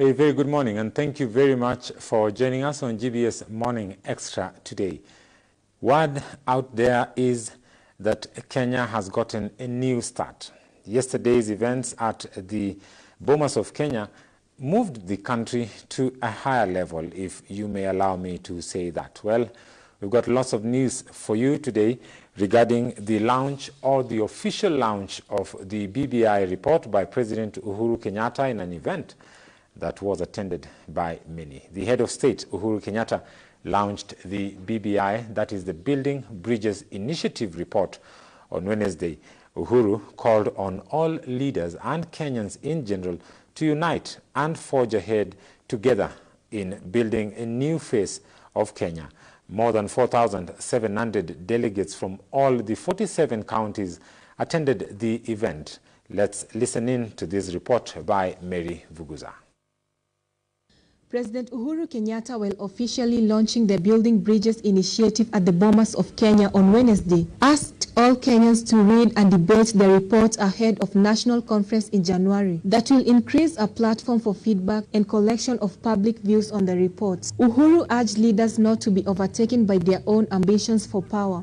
A very good morning, and thank you very much for joining us on GBS Morning Extra today. Word out there is that Kenya has gotten a new start. Yesterday's events at the Bomas of Kenya moved the country to a higher level, if you may allow me to say that. Well, we've got lots of news for you today regarding the launch or the official launch of the BBI report by President Uhuru Kenyatta in an event that was attended by many. The head of state, Uhuru Kenyatta, launched the BBI, that is the Building Bridges Initiative report, on Wednesday. Uhuru called on all leaders and Kenyans in general to unite and forge ahead together in building a new face of Kenya. More than 4,700 delegates from all the 47 counties attended the event. Let's listen in to this report by Mary Vuguza. President Uhuru Kenyatta, while officially launching the Building Bridges initiative at the Bomas of Kenya on Wednesday, asked all Kenyans to read and debate the report ahead of National Conference in January that will increase a platform for feedback and collection of public views on the report. Uhuru urged leaders not to be overtaken by their own ambitions for power.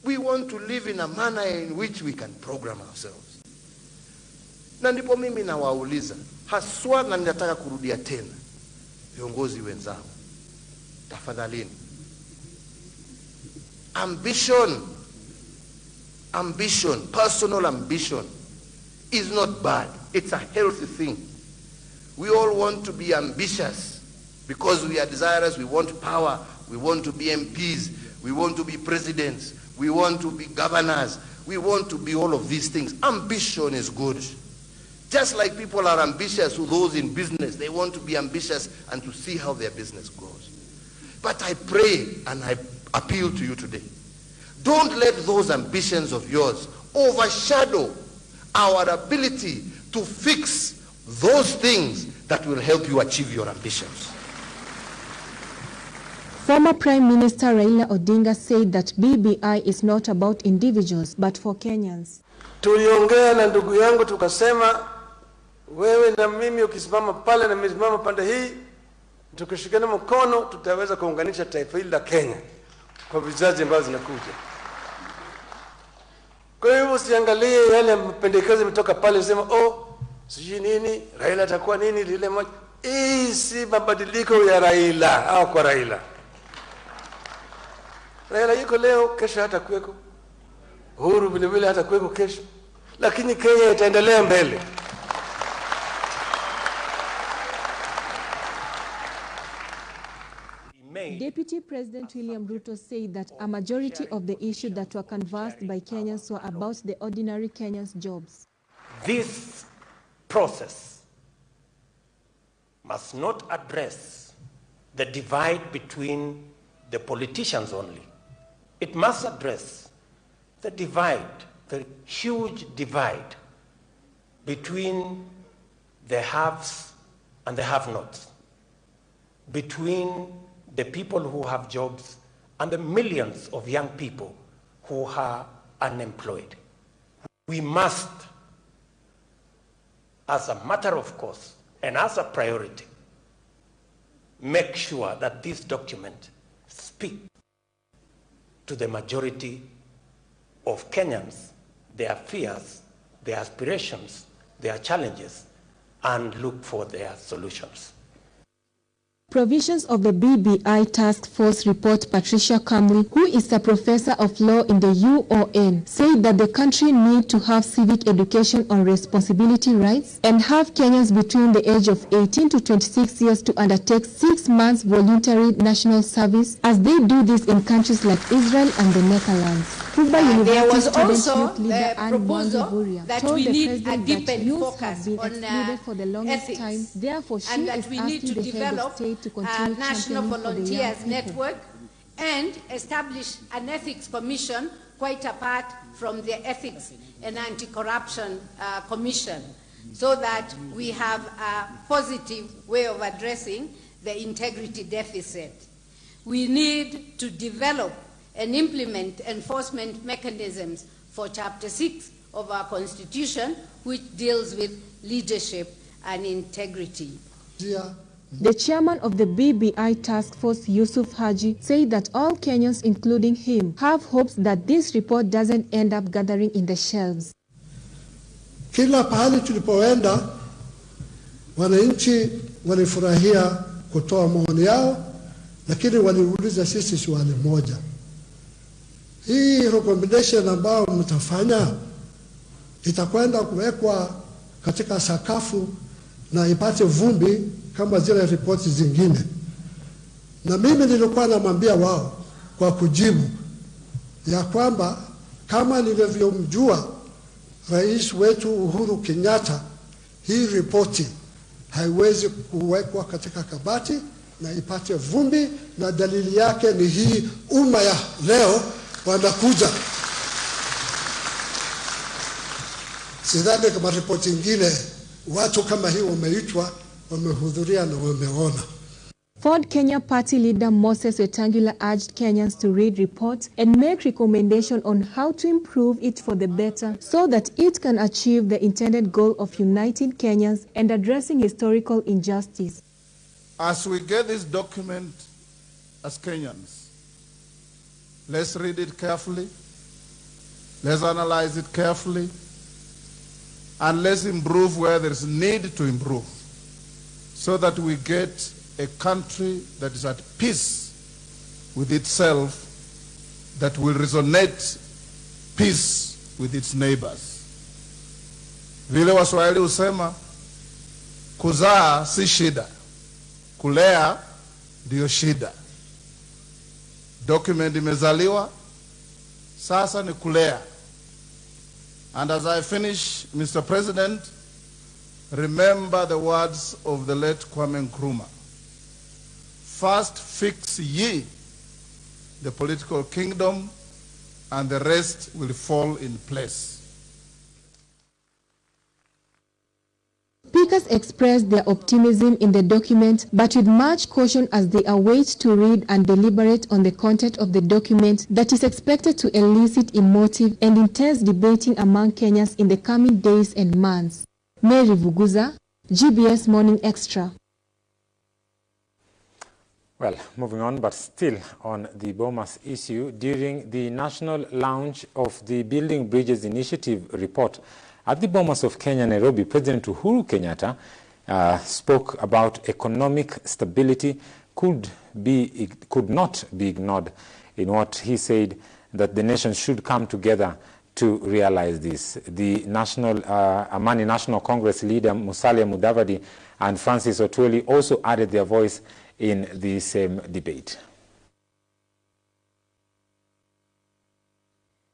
We want to live in a manner in which we can program ourselves. Na ndipo mimi nawauliza, haswa na ninataka kurudia tena, viongozi wenzao, tafadhalini. Ambition, personal ambition is not bad. It's a healthy thing. We all want to be ambitious because we are desirous. We want power. We want to be MPs. We want to be presidents. We want to be governors. We want to be all of these things. Ambition is good. Just like people are ambitious, who those in business, they want to be ambitious and to see how their business grows. But I pray and I appeal to you today, don't let those ambitions of yours overshadow our ability to fix those things that will help you achieve your ambitions. Former Prime Minister Raila Odinga said that BBI is not about individuals, but for Kenyans. Tuliongea na ndugu yangu tukasema, wewe na mimi ukisimama pale na mimi simama pande hii, tukishikana mkono tutaweza kuunganisha taifa hili la Kenya kwa vizazi ambavyo zinakuja. Kwa hivyo usiangalie yale mapendekezo yametoka pale sema sijui nini, Raila atakuwa nini lile moja. Hii si mabadiliko ya Raila au kwa Raila. Raila yuko leo, kesho hata kuweko. Uhuru vile vile hata kuweko kesho. Lakini Kenya itaendelea mbele. Deputy President William Ruto said that a majority of the issues that were canvassed by Kenyans were about the ordinary Kenyans' jobs. This process must not address the divide between the politicians only. It must address the divide, the huge divide between the haves and the have-nots, between the people who have jobs and the millions of young people who are unemployed. We must, as a matter of course and as a priority, make sure that this document speaks to the majority of Kenyans, their fears, their aspirations, their challenges, and look for their solutions. Provisions of the BBI Task Force report, Patricia Kamli, who is a professor of law in the UON, said that the country needs to have civic education on responsibility rights and have Kenyans between the age of 18 to 26 years to undertake 6 months voluntary national service, as they do this in countries like Israel and the Netherlands. There was also the proposal that we need a deepened focus on ethics, Therefore, she and that we need to develop a national volunteers network and establish an ethics commission quite apart from the ethics and anti-corruption commission, so that we have a positive way of addressing the integrity deficit. We need to develop and implement enforcement mechanisms for Chapter 6 of our Constitution, which deals with leadership and integrity. The chairman of the BBI task force, Yusuf Haji, said that all Kenyans, including him, have hopes that this report doesn't end up gathering in the shelves. Kila pahali tulipoenda, wananchi walifurahia kutoa maoni yao, lakini waliuliza sisi swali moja. Hii recommendation ambao mtafanya itakwenda kuwekwa katika sakafu na ipate vumbi kama zile ripoti zingine. Na mimi nilikuwa namwambia wao kwa kujibu ya kwamba kama nilivyomjua rais wetu Uhuru Kenyatta, hii ripoti haiwezi kuwekwa katika kabati na ipate vumbi, na dalili yake ni hii umma ya leo wanakuja. Sidhani kama ripoti nyingine watu kama hii wameitwa, wamehudhuria na wameona. Ford Kenya Party leader Moses Wetangula urged Kenyans to read reports and make recommendations on how to improve it for the better so that it can achieve the intended goal of uniting Kenyans and addressing historical injustice. As we get this document as Kenyans, let's read it carefully, let's analyze it carefully, and let's improve where there's need to improve so that we get a country that is at peace with itself, that will resonate peace with its neighbors. Vile Waswahili husema, kuzaa si shida, kulea ndio shida. Document imezaliwa, sasa ni kulea. And as I finish, Mr. President, remember the words of the late Kwame Nkrumah. First fix ye the political kingdom, and the rest will fall in place. Speakers expressed their optimism in the document, but with much caution as they await to read and deliberate on the content of the document that is expected to elicit emotive and intense debating among Kenyans in the coming days and months. Mary Vuguza, GBS Morning Extra. Well, moving on, but still on the Bomas issue, during the national launch of the Building Bridges Initiative report at the Bomas of Kenya, Nairobi, President Uhuru Kenyatta spoke about economic stability could not be ignored in what he said that the nation should come together to realize this. The Amani National Congress leader Musalia Mudavadi and Francis Otweli also added their voice in the same debate.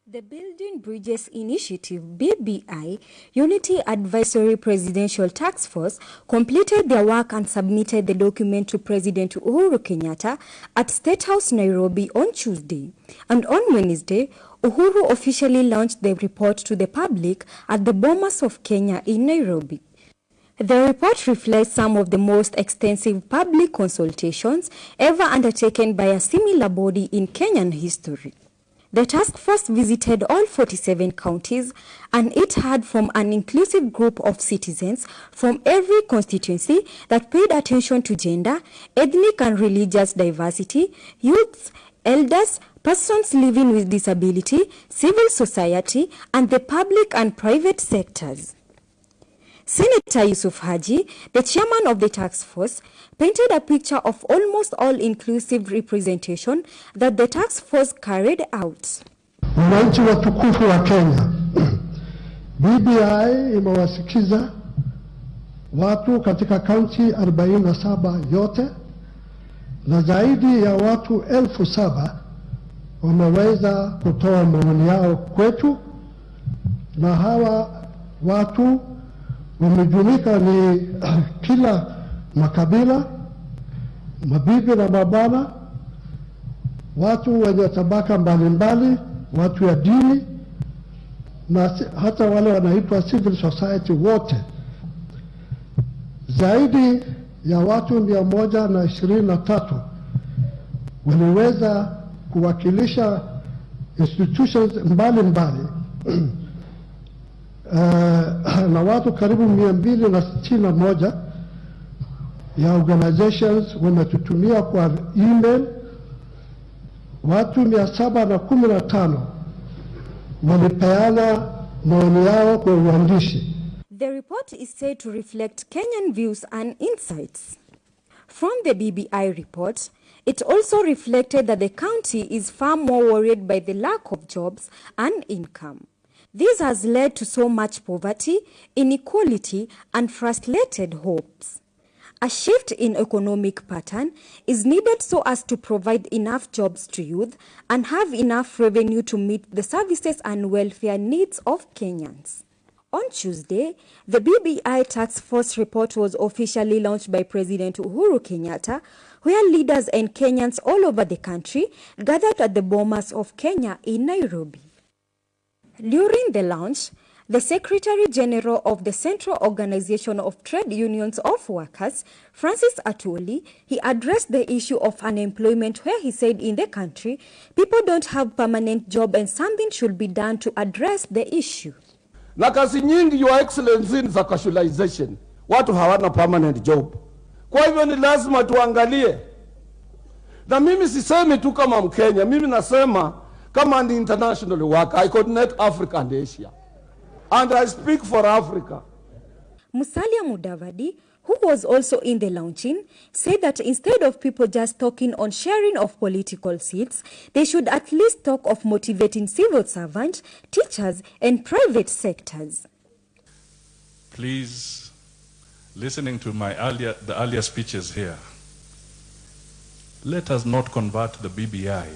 The Building Bridges Initiative, BBI, Unity Advisory Presidential Task Force completed their work and submitted the document to President Uhuru Kenyatta at State House, Nairobi on Tuesday. And on Wednesday, Uhuru officially launched the report to the public at the Bomas of Kenya in Nairobi. The report reflects some of the most extensive public consultations ever undertaken by a similar body in Kenyan history. The task force visited all 47 counties, and it heard from an inclusive group of citizens from every constituency that paid attention to gender, ethnic and religious diversity, youths, elders, persons living with disability, civil society, and the public and private sectors. Senator Yusuf Haji, the chairman of the task force, painted a picture of almost all-inclusive representation that the task force carried out. Wananchi watukufu wa Kenya, BBI imewasikiza watu katika kaunti 47 yote, na zaidi ya watu 7,000 wameweza kutoa maoni yao kwetu, na hawa watu wamejumuika ni kila makabila, mabibi na mabwana, watu wenye tabaka mbalimbali, watu ya dini, na hata wale wanaitwa civil society wote. Zaidi ya watu 123 waliweza kuwakilisha institutions mbalimbali na watu karibu 261 ya organizations wametutumia kwa email. Watu 715 walipeana maoni yao kwa uandishi. The report is said to reflect Kenyan views and insights. From the BBI report, it also reflected that the county is far more worried by the lack of jobs and income. This has led to so much poverty, inequality, and frustrated hopes. A shift in economic pattern is needed so as to provide enough jobs to youth and have enough revenue to meet the services and welfare needs of Kenyans. On Tuesday, the BBI Task Force report was officially launched by President Uhuru Kenyatta, where leaders and Kenyans all over the country gathered at the Bomas of Kenya in Nairobi. During the launch, the Secretary General of the Central Organization of Trade Unions of Workers, Francis Atwoli, he addressed the issue of unemployment, where he said in the country, people don't have permanent job and something should be done to address the issue. Na kazi nyingi, Your Excellency, ni za casualization. Watu hawana permanent job. Kwa hivyo ni lazima tuangalie. Na mimi sisemi tu kama Mkenya, mimi nasema kama an international worker. I coordinate Africa and Asia. And I speak for Africa. Musalia Mudavadi, who was also in the launching, said that instead of people just talking on sharing of political seats, they should at least talk of motivating civil servants, teachers, and private sectors. Please, listening to the earlier speeches here, let us not convert the BBI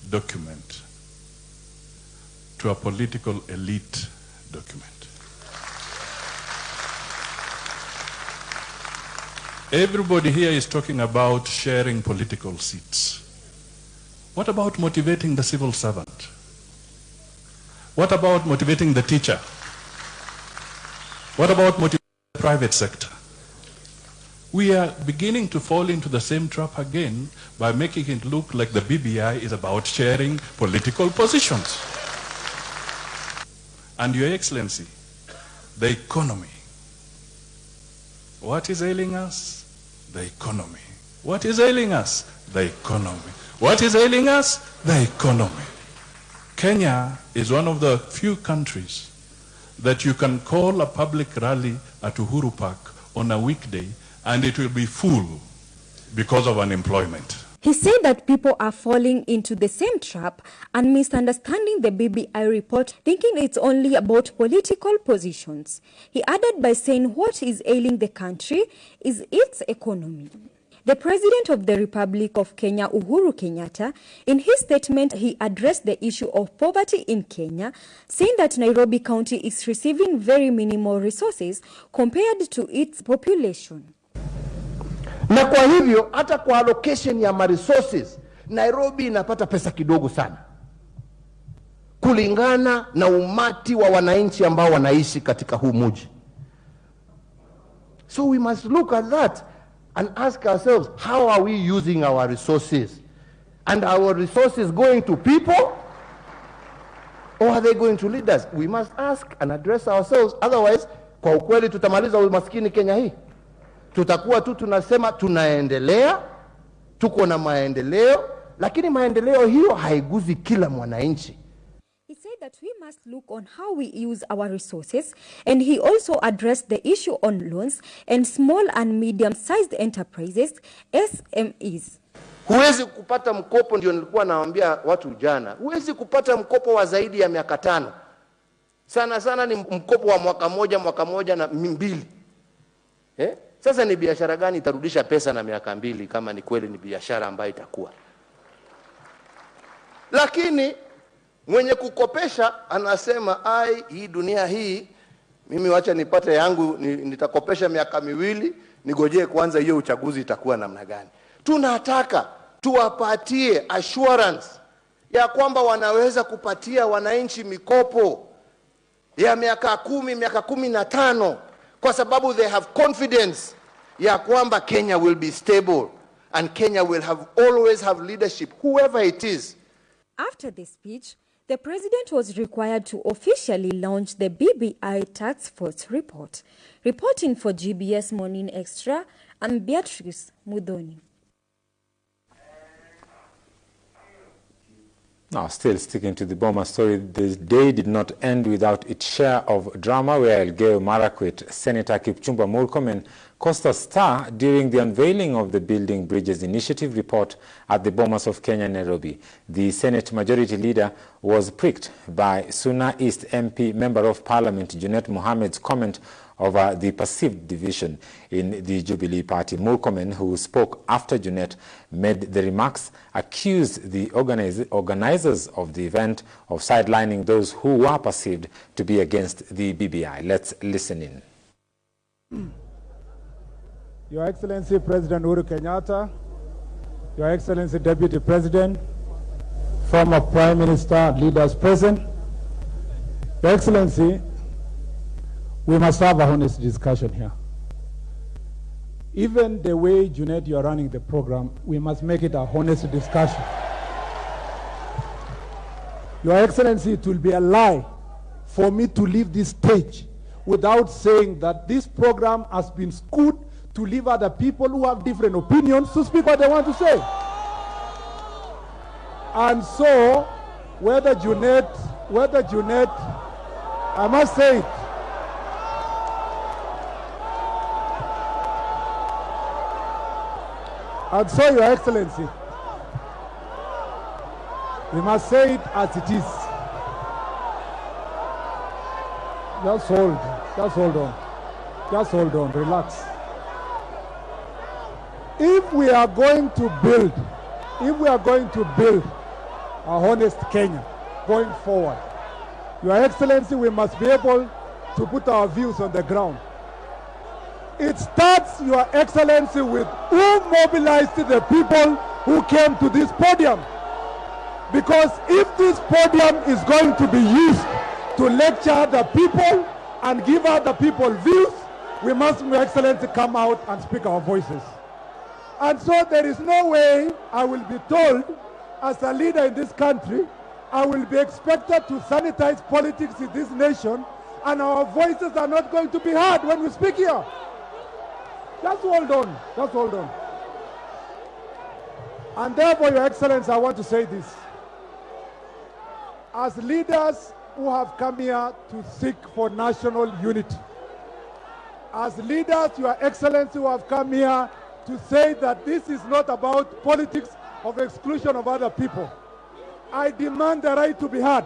document to a political elite document. Everybody here is talking about sharing political seats. What about motivating the civil servant? What about motivating the teacher? What about motivating the private sector? We are beginning to fall into the same trap again by making it look like the BBI is about sharing political positions. And Your Excellency, the economy. What is ailing us? The economy. What is ailing us? The economy. What is ailing us? The economy. Kenya is one of the few countries that you can call a public rally at Uhuru Park on a weekday and it will be full because of unemployment. He said that people are falling into the same trap and misunderstanding the BBI report, thinking it's only about political positions. He added by saying what is ailing the country is its economy. The President of the Republic of Kenya, Uhuru Kenyatta, in his statement, he addressed the issue of poverty in Kenya, saying that Nairobi County is receiving very minimal resources compared to its population. Na kwa hivyo hata kwa allocation ya resources Nairobi inapata pesa kidogo sana kulingana na umati wa wananchi ambao wanaishi katika huu mji. So we must look at that and ask ourselves, how are we using our resources? And our resources going to people or are they going to leaders? We must ask and address ourselves, otherwise kwa ukweli tutamaliza umaskini Kenya hii. Tutakuwa tu tunasema tunaendelea, tuko na maendeleo, lakini maendeleo hiyo haiguzi kila mwananchi. He said that we must look on how we use our resources, and he also addressed the issue on loans and small and medium-sized enterprises, SMEs. Huwezi kupata mkopo, ndio nilikuwa naambia watu jana, huwezi kupata mkopo wa zaidi ya miaka 5. Sana sana ni mkopo wa mwaka moja na 2. Sasa ni biashara gani itarudisha pesa na miaka 2 kama ni kweli ni biashara ambayo itakuwa? Lakini mwenye kukopesha anasema hii dunia hii mimi wacha nipate yangu, nitakopesha miaka 2, nigojee kwanza hiyo uchaguzi itakuwa namna gani. Tunataka tuwapatie assurance ya kwamba wanaweza kupatia wananchi mikopo ya miaka 10, miaka 15, kwa sababu they have confidence ya kwamba Kenya will be stable and Kenya will always have leadership, whoever it is. After the speech, The president was required to officially launch the BBI task force report. Reporting for GBS Morning Extra, I'm Beatrice Mudoni. Now, still sticking to the Boma story, the day did not end without its share of drama, where Elgeyo Marakwet Senator Kipchumba Murkomen caused a stir during the unveiling of the Building Bridges Initiative report at the Bomas of Kenya, Nairobi. The Senate Majority Leader was pricked by Suna East MP Member of Parliament Junet Mohammed's comment over the perceived division in the Jubilee Party. Murkomen, who spoke after Junet made the remarks, accused the organizers of the event of sidelining those who were perceived to be against the BBI. Let's listen in. Your Excellency President Uhuru Kenyatta, Your Excellency Deputy President, former Prime Minister, leaders present, Your Excellency, we must have a honest discussion here. Even the way, Junet, you are running the program, we must make it a honest discussion. Your Excellency, it will be a lie for me to leave this stage without saying that this program has been skewed to leave other people who have different opinions to speak what they want to say. And so, whether Junet, I must say it, and so, Your Excellency, we must say it as it is. Just hold on, relax. If we are going to build a honest Kenya going forward, Your Excellency, we must be able to put our views on the ground. It starts, Your Excellency, with who mobilized the people who came to this podium. Because if this podium is going to be used to lecture other people and give other people views, we must, Your Excellency, come out and speak our voices. And so there is no way I will be told, as a leader in this country, I will be expected to sanitize politics in this nation, and our voices are not going to be heard when we speak here. Just hold on. And therefore, Your Excellency, I want to say this. As leaders who have come here to seek for national unity, as leaders, Your Excellency, who have come here to say that this is not about politics of exclusion of other people, I demand the right to be heard.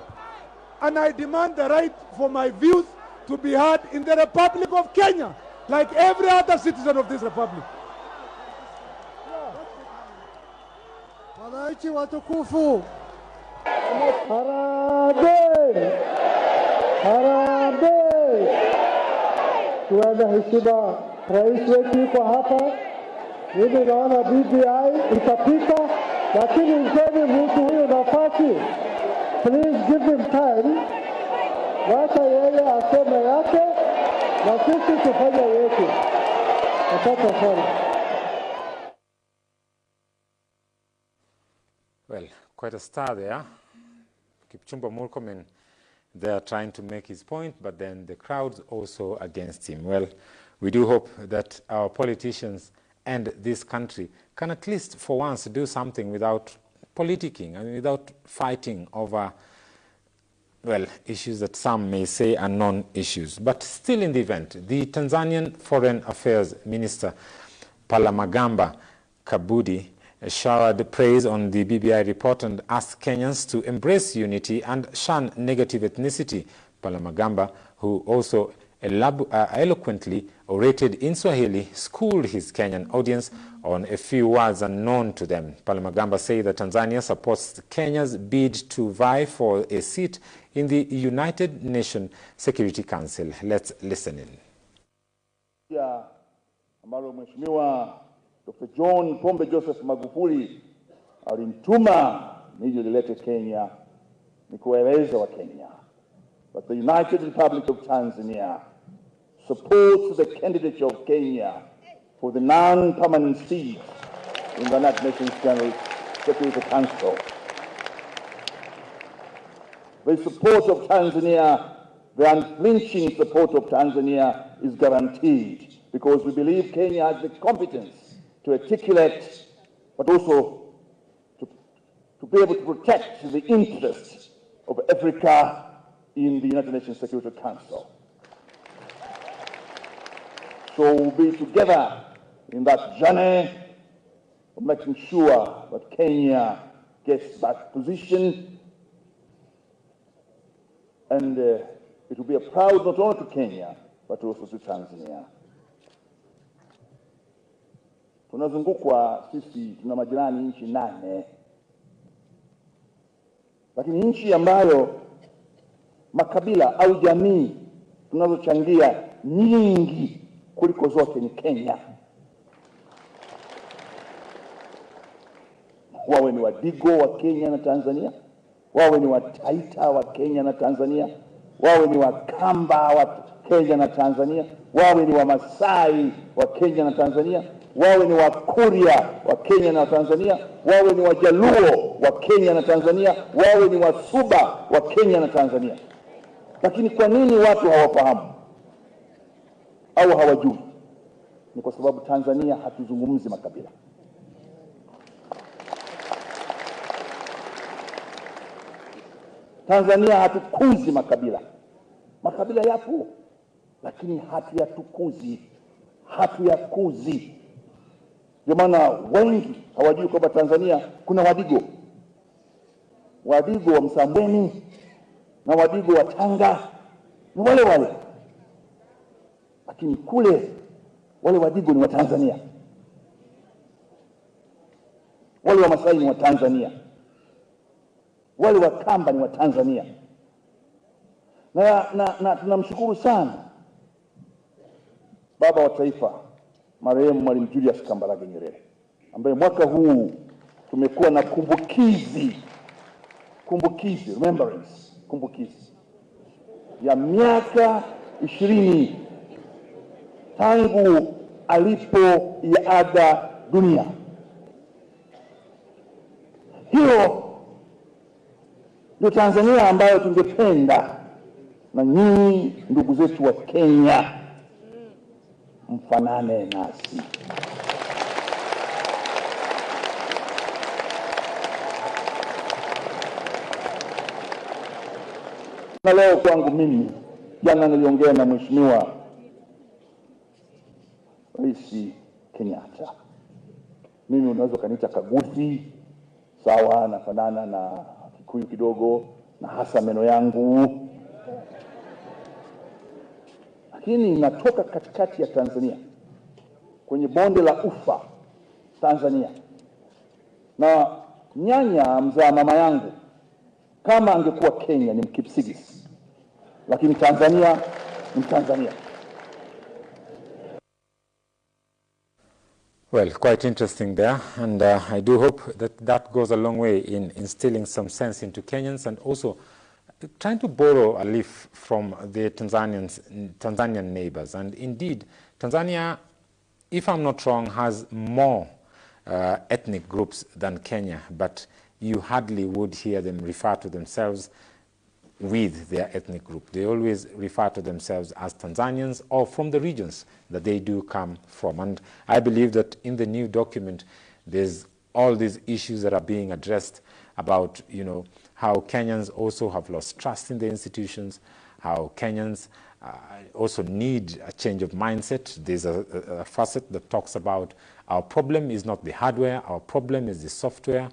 And I demand the right for my views to be heard in the Republic of Kenya, like every other citizen of this republic. Wananchi watukufu, harambee, harambee. Tuende heshima, rais wetu yuko hapa. Mimi naona BBI itapita, lakini mpeni mtu huyo nafasi. Please give him time. Wacha yeye aseme yake na sisi tufanye yetu. Asante sana. Well, quite a star there. Kipchumba Murkomen there trying to make his point, but then the crowds also against him. Well, we do hope that our politicians and this country can at least for once do something without politicking and without fighting over, well, issues that some may say are non-issues. But still in the event, the Tanzanian Foreign Affairs Minister Palamagamba Kabudi showered praise on the BBI report and asked Kenyans to embrace unity and shun negative ethnicity. Palamagamba, who also eloquently orated in Swahili, schooled his Kenyan audience on a few words unknown to them. Palamagamba said that Tanzania supports Kenya's bid to vie for a seat in the United Nations Security Council. Let's listen in. Ambalo Mheshimiwa Dr. John Pombe Joseph Magufuli alimtuma nije lilete Kenya ni kueleza wa Kenya that the United Republic of Tanzania supports the candidature of Kenya for the non-permanent seat in the United Nations General Security Council. the support of Tanzania, the unflinching support of Tanzania is guaranteed, because we believe Kenya has the competence to articulate, but also to be able to protect the interests of Africa in the United Nations Security Council. So we'll be together in that journey of making sure that Kenya gets that position, and it will be a proud not only to Kenya but also to Tanzania. Tunazungukwa sisi, tuna majirani nchi 8, lakini nchi ambayo makabila au jamii tunazochangia nyingi kuliko zote ni Kenya. Wawe ni Wadigo wa Kenya na Tanzania, wawe ni Wataita wa Kenya na Tanzania, wawe ni Wakamba wa Kenya na Tanzania, wawe ni Wamasai wa Kenya na Tanzania, wawe ni Wakuria wa Kenya na Tanzania, wawe ni Wajaluo wa Kenya na Tanzania, wawe ni Wasuba wa Kenya na Tanzania. Lakini kwa nini watu hawafahamu au hawajui? Ni kwa sababu Tanzania hatuzungumzi makabila. Tanzania hatukuzi makabila. Makabila yapo, lakini hatuyakuzi. Ndio maana wengi hawajui kwamba Tanzania kuna Wadigo. Wadigo wa Msambweni na Wadigo wa Tanga ni wale wale. Lakini kule wale Wadigo ni wa Tanzania. Wale wa Masai ni wa Tanzania. Wale wa Kamba ni wa Tanzania. Na tunamshukuru sana baba wa taifa marehemu Mwalimu Julius Kambarage Nyerere, ambaye mwaka huu tumekuwa na kumbukizi ya miaka 20 tangu alipoiaga dunia. Hiyo ndio Tanzania ambayo tungependa na nyinyi ndugu zetu wa Kenya mfanane nasi. Na leo kwangu mimi, jana niliongea na Mheshimiwa Rais Kenyatta. Mimi unaweza kaniita Kaguthi, sawa, nafanana na Kikuyu kidogo na hasa meno yangu, lakini natoka katikati ya Tanzania, kwenye bonde la Ufa Tanzania, na nyanya mzaa mama yangu kama angekuwa Kenya ni Mkipsigis, lakini Tanzania ni Tanzania. Well, quite interesting there, and I do hope that goes a long way in instilling some sense into Kenyans, and also trying to borrow a leaf from the Tanzanian neighbors. And indeed, Tanzania, if I'm not wrong, has more ethnic groups than Kenya, but you hardly would hear them refer to themselves with their ethnic group. They always refer to themselves as Tanzanians or from the regions that they do come from. And I believe that in the new document, there's all these issues that are being addressed about, you know, how Kenyans also have lost trust in the institutions, how Kenyans also need a change of mindset. There's a facet that talks about our problem is not the hardware, our problem is the software,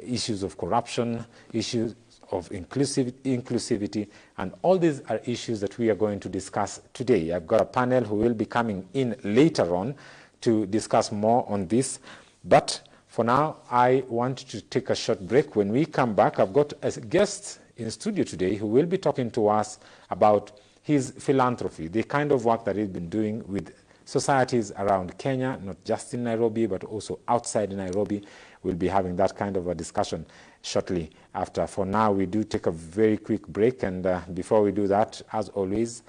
issues of corruption, issues of inclusivity, and all these are issues that we are going to discuss today. I've got a panel who will be coming in later on to discuss more on this, but for now I want to take a short break. When we come back, I've got a guest in studio today who will be talking to us about his philanthropy, the kind of work that he's been doing with societies around Kenya, not just in Nairobi, but also outside Nairobi. We'll be having that kind of a discussion shortly after. For now, we do take a very quick break, and before we do that, as always,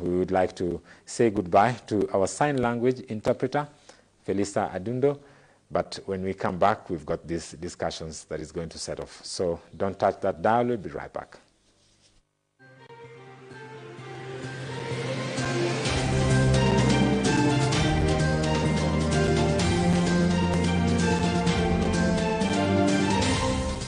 we would like to say goodbye to our sign language interpreter, Felisa Adundo. But when we come back, we've got these discussions that is going to set off. So don't touch that dial, we'll be right back.